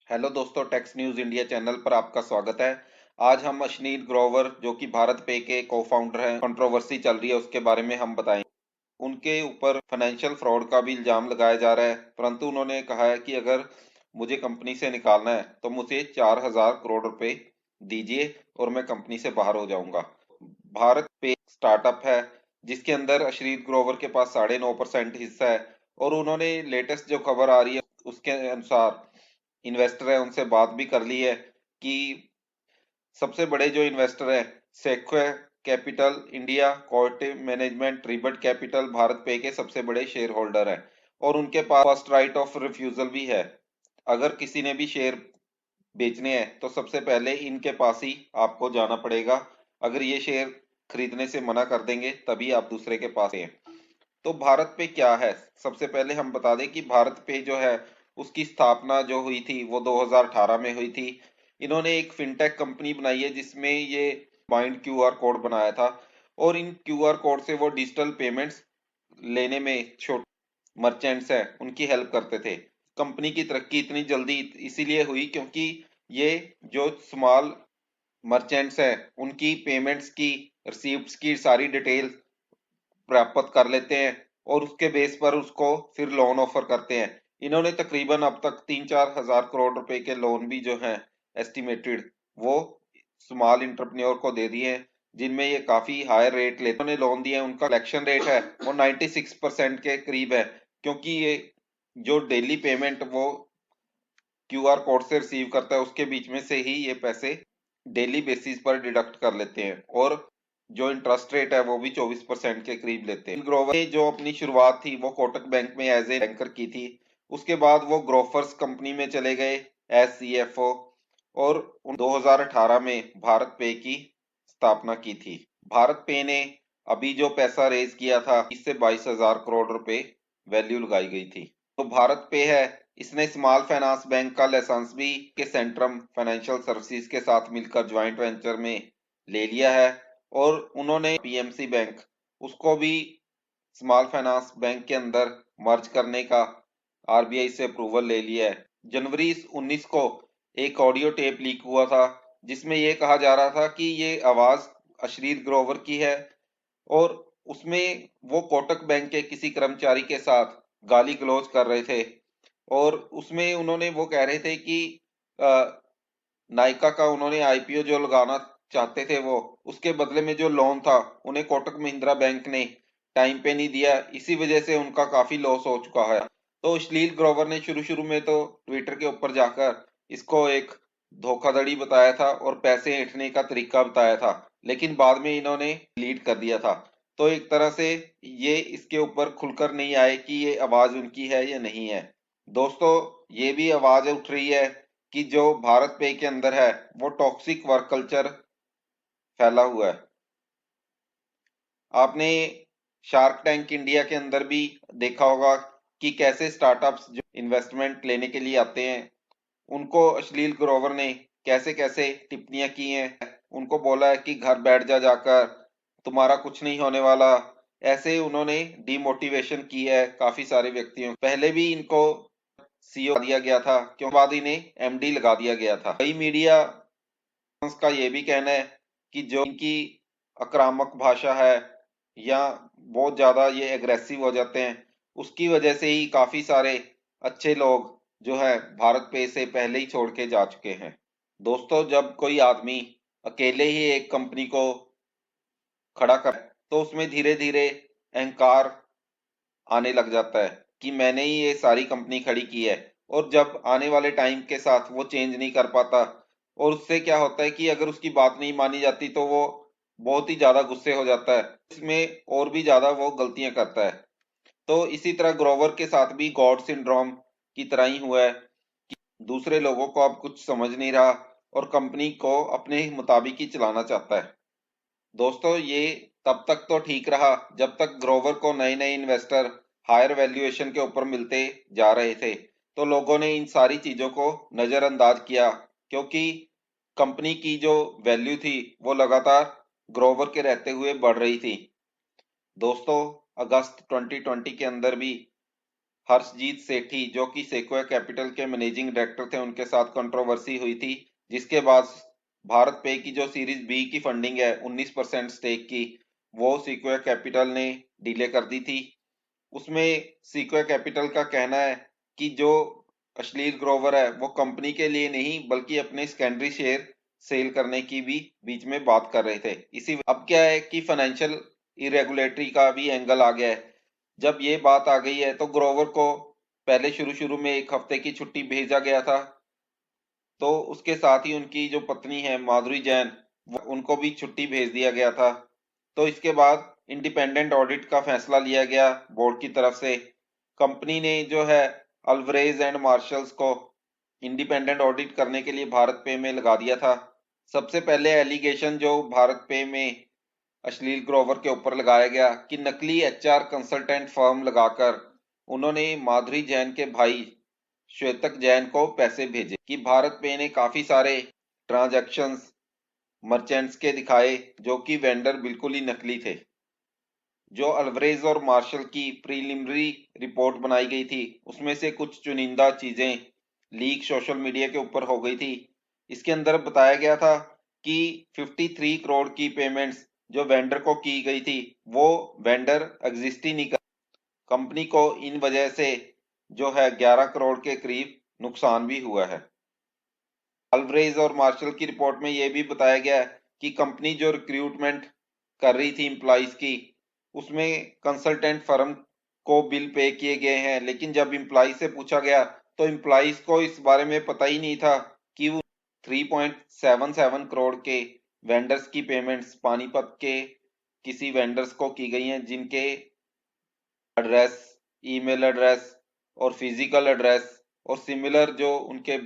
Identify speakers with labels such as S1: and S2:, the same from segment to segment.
S1: Hello दोस्तों, tax news India channel पर आपका स्वागत है। आज हम अश्नील ग्रोवर जो कि भारत पे के को फाउंडर हैं, कंट्रोवर्सी चल रही है उसके बारे में हम बताएंगे। उनके ऊपर फाइनेंशियल फ्रॉड का भी इल्जाम लगाया जा रहा है, परंतु उन्होंने कहा है कि अगर मुझे कंपनी से निकालना है तो मुझे 4,000 करोड़ रुपए दीजिए और मैं कंपनी से बाहर हो जाऊंगा। भारत पे स्टार्टअप है जिसके अंदर अश्नील ग्रोवर के पास 9.5% हिस्सा है, और उन्होंने लेटेस्ट जो खबर आ रही है उसके अनुसार इन्वेस्टर है उनसे बात भी कर ली है कि सबसे बड़े जो इन्वेस्टर है Sequoia Capital India, Coatue Management, Ribbit Capital BharatPe के सबसे बड़े शेयर होल्डर है, और उनके पास फर्स्ट राइट ऑफ रिफ्यूजल भी है। अगर किसी ने भी शेयर बेचने हैं तो सबसे पहले इनके पास ही आपको जाना पड़ेगा। अगर ये शेयर खरीदने से मना कर देंगे तभी आप दूसरे के पास हैं। तो भारत पे क्या है, सबसे पहले हम बता दें कि भारत पे जो है उसकी स्थापना जो हुई थी वो 2018 में हुई थी। इन्होंने एक फिनटेक कंपनी बनाई है जिसमें ये बाइंड क्यूआर कोड बनाया था, और इन क्यूआर कोड से वो डिजिटल पेमेंट्स लेने में छोटे मर्चेंट्स हैं उनकी हेल्प करते थे। कंपनी की तरक्की इतनी जल्दी इसीलिए हुई क्योंकि ये जो स्मॉल मर्चेंट्स हैं उनकी पेमेंट्स की रिसीप्ट्स की सारी डिटेल प्राप्त कर लेते हैं, और उसके बेस पर उसको फिर लोन ऑफर करते हैं। इन्होंने तकरीबन अब तक 3-4 हजार करोड़ रुपए के लोन भी जो हैं एस्टिमेटेड वो स्मॉल इंटरप्रेन्योर को दे दिए हैं, जिनमें ये काफी हाई रेट लेते हैं लोन दिए हैं। उनका कलेक्शन रेट है वो 96% के करीब है, क्योंकि ये जो डेली पेमेंट वो क्यूआर कोड से रिसीव करता है उसके बीच में से ही ये पैसे डेली बेसिस पर डिडक्ट कर लेते हैं, और जो इंटरेस्ट रेट है वो भी 24% के करीब लेते हैं। ग्रोवर ने जो अपनी शुरुआत थी वो कोटक बैंक में एज ए बैंकर की थी। उसके बाद वो ग्रोफर्स कंपनी में चले गए एज सीएफओ, और 2018 में भारत पे की स्थापना की थी। भारत पे ने अभी जो पैसा रेज किया था इससे 22,000 करोड़ रुपए वैल्यू लगाई गई थी। तो भारत पे है, इसने स्मॉल फाइनेंस बैंक का लाइसेंस भी के सेंट्रम फाइनेंशियल सर्विसेज के साथ मिलकर ज्वाइंट वेंचर में ले लिया है, और उन्होंने पीएमसी बैंक उसको भी स्मॉल फाइनेंस बैंक के अंदर मर्ज करने का आरबीआई से अप्रूवल ले लिया है। जनवरी 19 को एक ऑडियो टेप लीक हुआ था जिसमें यह कहा जा रहा था कि ये आवाज अश्लील ग्रोवर की है, और उसमें वो कोटक बैंक के किसी कर्मचारी के साथ गाली गलौज कर रहे थे, और उसमें उन्होंने वो कह रहे थे कि नायका का उन्होंने आईपीओ जो लगाना चाहते थे वो उसके बदले में जो लोन था उन्हें कोटक महिंद्रा बैंक ने टाइम पे नहीं दिया, इसी वजह से उनका काफी लॉस हो चुका है। तो अश्लील ग्रोवर ने शुरू शुरू में तो ट्विटर के ऊपर जाकर इसको एक धोखाधड़ी बताया था और पैसे ऐंठने का तरीका बताया था, लेकिन बाद में इन्होंने डिलीट कर दिया था। तो एक तरह से ये इसके ऊपर खुलकर नहीं आए कि ये आवाज उनकी है या नहीं है। दोस्तों, ये भी आवाज उठ रही है कि जो भारत पे के अंदर है वो टॉक्सिक वर्क कल्चर फैला हुआ है। आपने शार्क टैंक इंडिया के अंदर भी देखा होगा कि कैसे स्टार्टअप्स जो इन्वेस्टमेंट लेने के लिए आते हैं उनको अश्लील ग्रोवर ने कैसे कैसे टिप्पणियां की हैं। उनको बोला है कि घर बैठ जा जाकर, तुम्हारा कुछ नहीं होने वाला। ऐसे उन्होंने डिमोटिवेशन की है काफी सारे व्यक्तियों। पहले भी इनको सीईओ दिया गया था, क्यों बाद इन्हें एमडी लगा दिया गया था। कई मीडिया का ये भी कहना है कि जो इनकी आक्रामक भाषा है या बहुत ज्यादा ये एग्रेसिव हो जाते हैं उसकी वजह से ही काफी सारे अच्छे लोग जो है भारत पे से पहले ही छोड़ के जा चुके हैं। दोस्तों, जब कोई आदमी अकेले ही एक कंपनी को खड़ा कर तो उसमें धीरे धीरे अहंकार आने लग जाता है कि मैंने ही ये सारी कंपनी खड़ी की है, और जब आने वाले टाइम के साथ वो चेंज नहीं कर पाता, और उससे क्या होता है कि अगर उसकी बात नहीं मानी जाती तो वो बहुत ही ज्यादा गुस्से हो जाता है, इसमें और भी ज्यादा वो गलतियां करता है। तो इसी तरह ग्रोवर के साथ भी गॉड सिंड्रोम की तरह ही हुआ है कि दूसरे लोगों को अब कुछ समझ नहीं रहा और कंपनी को अपने ही मुताबिक ही चलाना चाहता है। दोस्तों, ये तब तक तो ठीक रहा जब तक ग्रोवर को नए नए इन्वेस्टर हायर वैल्यूएशन के ऊपर मिलते जा रहे थे, तो लोगों ने इन सारी चीजों को नजरअंदाज किया, क्योंकि कंपनी की जो वैल्यू थी वो लगातार ग्रोवर के रहते हुए बढ़ रही थी। दोस्तों, अगस्त 2020 के अंदर भी हर्षजीत सेठी जो कि सेक्वाया कैपिटल के मैनेजिंग डायरेक्टर थे, उनके साथ कंट्रोवर्सी हुई थी, जिसके बाद भारत पे की जो सीरीज बी की फंडिंग है 19% स्टेक की, वो सेक्वाया कैपिटल ने डिले कर दी थी। उसमें सेक्वाया कैपिटल का कहना है कि जो अश्लील ग्रोवर है वो कंपनी के लिए नहीं बल्कि अपने सेकेंडरी शेयर सेल करने की भी बीच में बात कर रहे थे। इसी अब क्या है कि फाइनेंशियल इरेगुलेटरी का भी एंगल आ गया है। जब ये बात आ गई है तो ग्रोवर को पहले शुरू शुरू में 1 हफ्ते की छुट्टी भेजा गया था, तो उसके साथ ही उनकी जो पत्नी है माधुरी जैन, उनको भी छुट्टी भेज दिया गया था। तो इसके बाद इंडिपेंडेंट ऑडिट का फैसला लिया गया बोर्ड की तरफ से। कंपनी ने जो है अल्वरेज एंड मार्शल्स को इंडिपेंडेंट ऑडिट करने के लिए भारत पे में लगा दिया था। सबसे पहले एलिगेशन जो भारत पे में अश्लील ग्रोवर के ऊपर लगाया गया कि नकली एचआर कंसल्टेंट फर्म लगाकर उन्होंने माधुरी जैन के भाई श्वेतक जैन को पैसे भेजे, कि भारत पे ने काफी सारे ट्रांजैक्शंस मर्चेंट्स के दिखाए जो कि वेंडर बिल्कुल ही नकली थे। जो अल्वरेज और मार्शल की प्रीलिमिनरी रिपोर्ट बनाई गई थी उसमें से कुछ चुनिंदा चीजें लीक सोशल मीडिया के ऊपर हो गई थी। इसके अंदर बताया गया था कि 53 करोड़ की पेमेंट्स जो वेंडर को की गई थी वो वेंडर एग्जिस्ट ही नहीं कर, कंपनी को इन वजह से जो है 11 करोड़ के करीब नुकसान भी हुआ है। अल्वरेज और मार्शल की रिपोर्ट में यह भी बताया गया है कि कंपनी जो रिक्रूटमेंट कर रही थी एम्प्लॉइज की, उसमें कंसल्टेंट फर्म को बिल पे किए गए हैं, लेकिन जब एम्प्लॉय से पूछा गया तो एम्प्लॉइज को इस बारे में पता ही नहीं था कि वो 3.77 करोड़ के वेंडर्स की पेमेंट्स पानीपत के किसी वेंडर्स को की गई हैं, जिनके एड्रेस, ईमेल एड्रेस और फिजिकल एड्रेस और सिमिलर जो उनके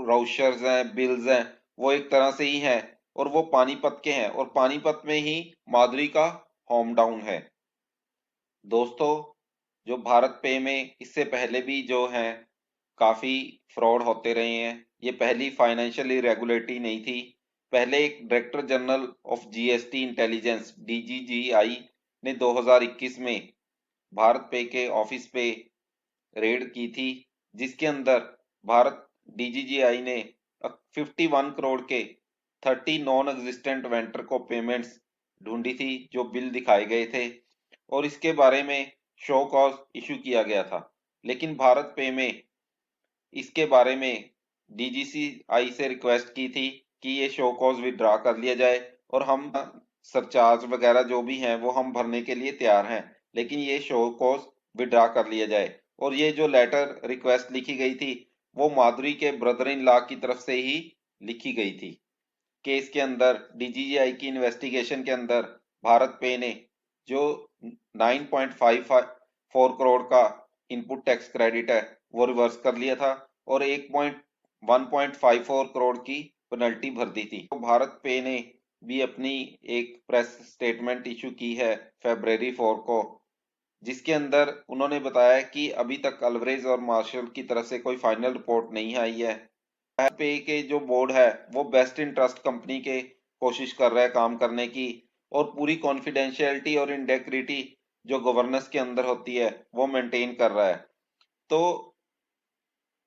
S1: राउचर्स हैं, बिल्स हैं, वो एक तरह से ही हैं और वो पानीपत के हैं और पानीपत में ही माधुरी का होम टाउन है। दोस्तों, जो भारत पे में इससे पहले भी जो हैं काफी फ्रॉड होते रहे हैं। ये पहली फाइनेंशियल इरेगुलेटरी नहीं थी। पहले एक director general of GST intelligence DGGI ने 2021 में भारत पे के ऑफिस पे रेड की थी, जिसके अंदर भारत डीजीजीआई ने 51 करोड़ के 30 नॉन एग्जिस्टेंट वेंडर को पेमेंट्स ढूंढी थी जो बिल दिखाए गए थे और इसके बारे में शो कॉज इशू किया गया था। लेकिन भारत पे में इसके बारे में डीजीसीआई से रिक्वेस्ट की थी कि ये शो कॉज विड्रॉ कर लिया जाए और हम सरचार्ज वगैरह जो भी हैं वो हम भरने के लिए तैयार हैं, लेकिन ये शो कॉज विड्रॉ कर लिया जाए। और ये जो लेटर रिक्वेस्ट लिखी गई थी वो माधुरी के ब्रदर इन लॉ की तरफ से ही लिखी गई थी। केस के अंदर डीजीजीआई की इन्वेस्टिगेशन के अंदर भारत पे ने जो 9.54 करोड़ का इनपुट टैक्स क्रेडिट है वो रिवर्स कर लिया था और 1.54 करोड़ की पेनल्टी भर दी थी। तो भारत पे ने भी अपनी एक प्रेस स्टेटमेंट इशू की है फरवरी 4 को, जिसके अंदर उन्होंने बताया कि अभी तक अल्वरेज और मार्शल की तरफ से कोई फाइनल रिपोर्ट नहीं आई है। पे के जो बोर्ड है वो बेस्ट इंटरेस्ट कंपनी के कोशिश कर रहा है काम करने की और पूरी कॉन्फिडेंशियलिटी और इंटेग्रिटी जो गवर्नेंस के अंदर होती है वो मेंटेन कर रहा है। तो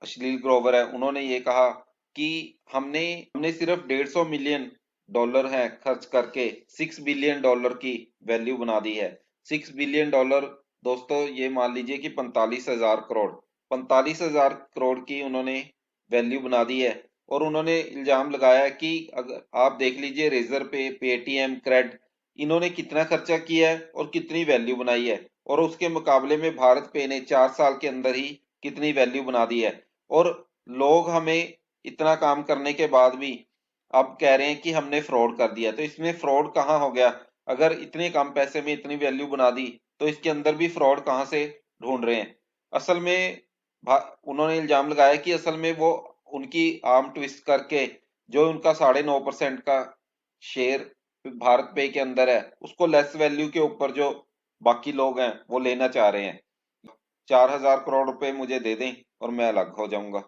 S1: अश्लील ग्रोवर है, उन्होंने ये कहा कि हमने हमने सिर्फ 150 मिलियन डॉलर है खर्च करके 6 बिलियन डॉलर की वैल्यू बना दी है। 6 बिलियन डॉलर दोस्तों ये मान लीजिए कि 45,000 करोड़ की उन्होंने वैल्यू बना दी है। और उन्होंने इल्जाम लगाया कि अगर आप देख लीजिए रेजर पे, पेटीएम, क्रेड, इन्होंने कितना खर्चा किया है और कितनी वैल्यू बनाई है और उसके मुकाबले में भारत पे ने 4 साल के अंदर ही कितनी वैल्यू बना दी है। और लोग हमें इतना काम करने के बाद भी अब कह रहे हैं कि हमने फ्रॉड कर दिया, तो इसमें फ्रॉड कहाँ हो गया? अगर इतने कम पैसे में इतनी वैल्यू बना दी तो इसके अंदर भी फ्रॉड कहाँ से ढूंढ रहे हैं? असल में उन्होंने इल्जाम लगाया कि असल में वो उनकी आर्म ट्विस्ट करके जो उनका 9.5% का शेयर भारत पे के अंदर है उसको लेस वैल्यू के ऊपर जो बाकी लोग हैं वो लेना चाह रहे हैं। 4,000 करोड़ रुपए मुझे दे दें और मैं अलग हो जाऊंगा।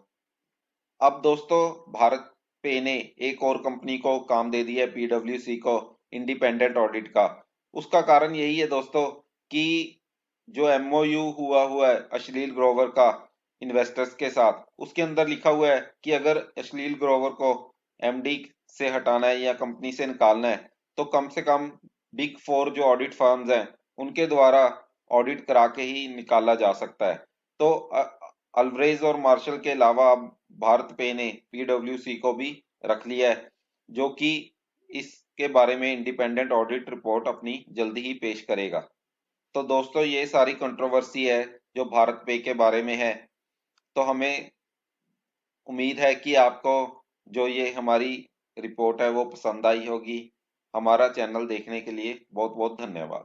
S1: अब दोस्तों, भारत पे ने एक और कंपनी को काम दे दिया है, पीडब्ल्यूसी को, इंडिपेंडेंट ऑडिट का। उसका कारण यही है दोस्तों कि जो एमओयू हुआ है अश्लील ग्रोवर का इन्वेस्टर्स के साथ, उसके अंदर लिखा हुआ है कि अगर अश्लील ग्रोवर को एमडी से हटाना है या कंपनी से निकालना है तो कम से कम बिग फोर जो ऑडिट फर्म्स हैं उनके द्वारा ऑडिट करा के ही निकाला जा सकता है। तो अल्वरेज और मार्शल के अलावा अब भारत पे ने पीडब्ल्यूसी को भी रख लिया है, जो कि इसके बारे में इंडिपेंडेंट ऑडिट रिपोर्ट अपनी जल्दी ही पेश करेगा। तो दोस्तों ये सारी कंट्रोवर्सी है जो भारत पे के बारे में है। तो हमें उम्मीद है कि आपको जो ये हमारी रिपोर्ट है वो पसंद आई होगी। हमारा चैनल देखने के लिए बहुत बहुत धन्यवाद।